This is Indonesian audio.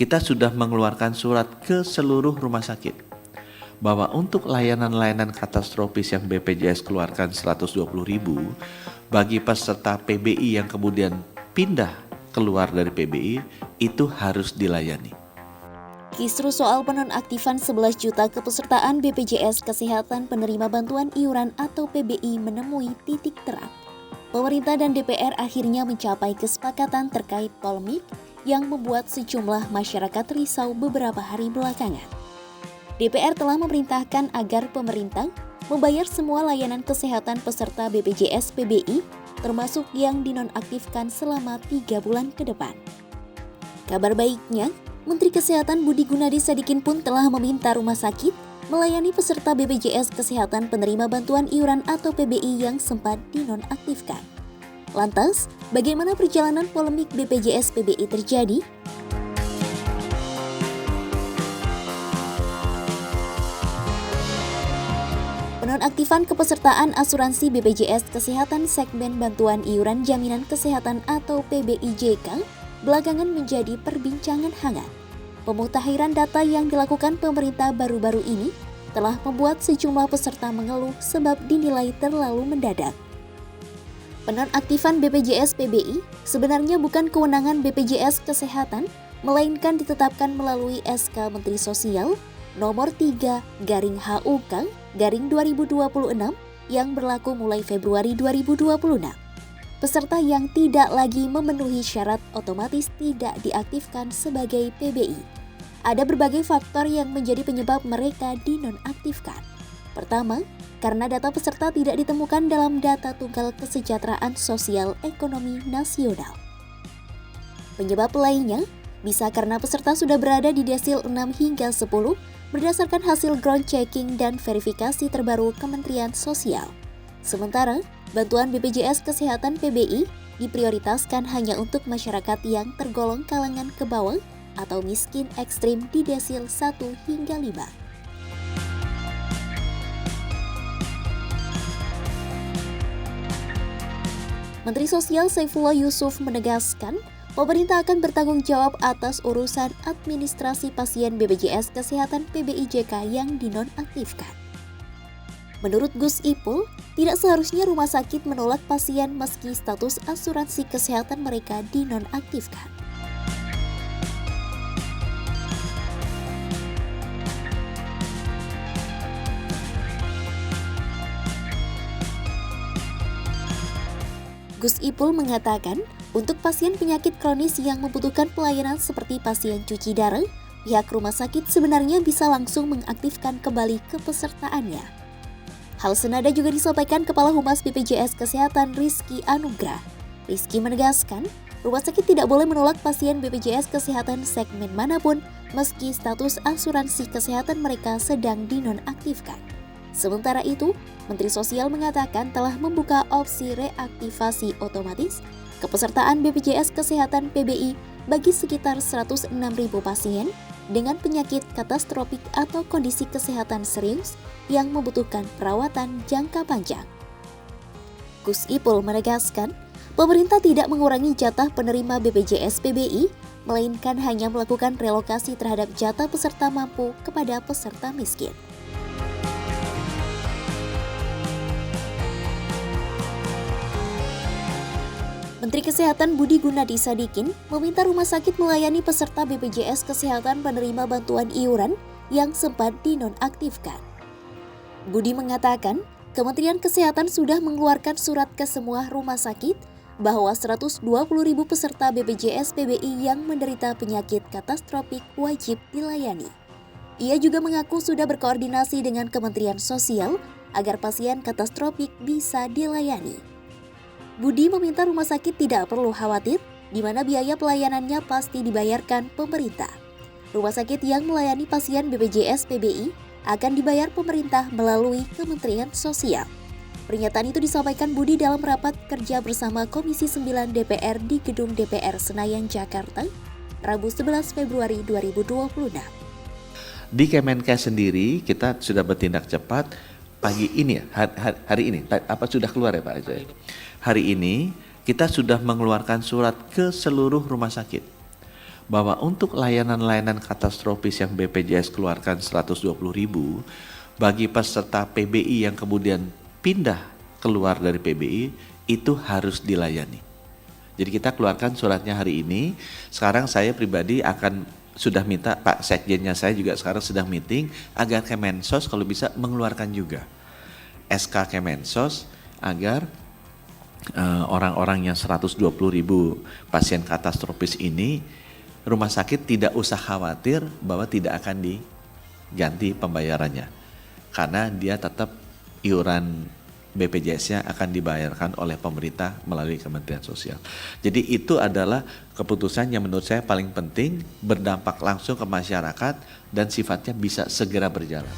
kita sudah mengeluarkan surat ke seluruh rumah sakit bahwa untuk layanan-layanan katastrofis yang BPJS keluarkan 120.000 bagi peserta PBI yang kemudian pindah keluar dari PBI itu harus dilayani. Kisru soal penonaktifan 11 juta kepesertaan BPJS Kesehatan penerima bantuan iuran atau PBI menemui titik terang. Pemerintah dan DPR akhirnya mencapai kesepakatan terkait polemik yang membuat sejumlah masyarakat risau beberapa hari belakangan. DPR telah memerintahkan agar pemerintah membayar semua layanan kesehatan peserta BPJS PBI, termasuk yang dinonaktifkan selama 3 bulan ke depan. Kabar baiknya, Menteri Kesehatan Budi Gunadi Sadikin pun telah meminta rumah sakit melayani peserta BPJS Kesehatan penerima bantuan iuran atau PBI yang sempat dinonaktifkan. Lantas, bagaimana perjalanan polemik BPJS PBI terjadi? Penonaktifan kepesertaan asuransi BPJS Kesehatan segmen bantuan iuran jaminan kesehatan atau PBIJK belakangan menjadi perbincangan hangat. Pemutahiran data yang dilakukan pemerintah baru-baru ini telah membuat sejumlah peserta mengeluh sebab dinilai terlalu mendadak. Penonaktifan BPJS PBI sebenarnya bukan kewenangan BPJS Kesehatan, melainkan ditetapkan melalui SK Menteri Sosial Nomor 3/HUK/2026 yang berlaku mulai Februari 2026. Peserta yang tidak lagi memenuhi syarat otomatis tidak diaktifkan sebagai PBI. Ada berbagai faktor yang menjadi penyebab mereka dinonaktifkan. Pertama, karena data peserta tidak ditemukan dalam data tunggal kesejahteraan sosial ekonomi nasional. Penyebab lainnya bisa karena peserta sudah berada di desil 6 hingga 10 berdasarkan hasil ground checking dan verifikasi terbaru Kementerian Sosial. Sementara, bantuan BPJS Kesehatan PBI diprioritaskan hanya untuk masyarakat yang tergolong kalangan ke bawah atau miskin ekstrim di desil 1 hingga 5. Menteri Sosial Saifullah Yusuf menegaskan, pemerintah akan bertanggung jawab atas urusan administrasi pasien BPJS Kesehatan PBIJK yang dinonaktifkan. Menurut Gus Ipul, tidak seharusnya rumah sakit menolak pasien meski status asuransi kesehatan mereka dinonaktifkan. Gus Ipul mengatakan, untuk pasien penyakit kronis yang membutuhkan pelayanan seperti pasien cuci darah, pihak rumah sakit sebenarnya bisa langsung mengaktifkan kembali kepesertaannya. Hal senada juga disampaikan Kepala Humas BPJS Kesehatan Rizky Anugrah. Rizky menegaskan, rumah sakit tidak boleh menolak pasien BPJS Kesehatan segmen manapun meski status asuransi kesehatan mereka sedang dinonaktifkan. Sementara itu, Menteri Sosial mengatakan telah membuka opsi reaktivasi otomatis kepesertaan BPJS Kesehatan PBI bagi sekitar 106.000 pasien dengan penyakit katastropik atau kondisi kesehatan serius yang membutuhkan perawatan jangka panjang. Gus Ipul menegaskan, pemerintah tidak mengurangi jatah penerima BPJS PBI, melainkan hanya melakukan relokasi terhadap jatah peserta mampu kepada peserta miskin. Menteri Kesehatan Budi Gunadi Sadikin meminta rumah sakit melayani peserta BPJS Kesehatan penerima bantuan iuran yang sempat dinonaktifkan. Budi mengatakan, Kementerian Kesehatan sudah mengeluarkan surat ke semua rumah sakit bahwa 120.000 peserta BPJS PBI yang menderita penyakit katastropik wajib dilayani. Ia juga mengaku sudah berkoordinasi dengan Kementerian Sosial agar pasien katastropik bisa dilayani. Budi meminta rumah sakit tidak perlu khawatir, di mana biaya pelayanannya pasti dibayarkan pemerintah. Rumah sakit yang melayani pasien BPJS PBI akan dibayar pemerintah melalui Kementerian Sosial. Pernyataan itu disampaikan Budi dalam rapat kerja bersama Komisi 9 DPR di Gedung DPR Senayan, Jakarta, Rabu 11 Februari 2026. Di Kemenkes sendiri kita sudah bertindak cepat pagi ini ya, hari ini, apa sudah keluar ya Pak Ajoy? Hari ini kita sudah mengeluarkan surat ke seluruh rumah sakit bahwa untuk layanan-layanan katastrofis yang BPJS keluarkan 120.000 bagi peserta PBI yang kemudian pindah keluar dari PBI itu harus dilayani. Jadi kita keluarkan suratnya hari ini. Sekarang saya pribadi sudah minta Pak Sekjennya, saya juga sekarang sedang meeting agar Kemensos kalau bisa mengeluarkan juga SK Kemensos agar orang-orang yang 120.000 pasien katastrofis ini rumah sakit tidak usah khawatir bahwa tidak akan diganti pembayarannya karena dia tetap iuran BPJS-nya akan dibayarkan oleh pemerintah melalui Kementerian Sosial. Jadi itu adalah keputusan yang menurut saya paling penting, berdampak langsung ke masyarakat dan sifatnya bisa segera berjalan.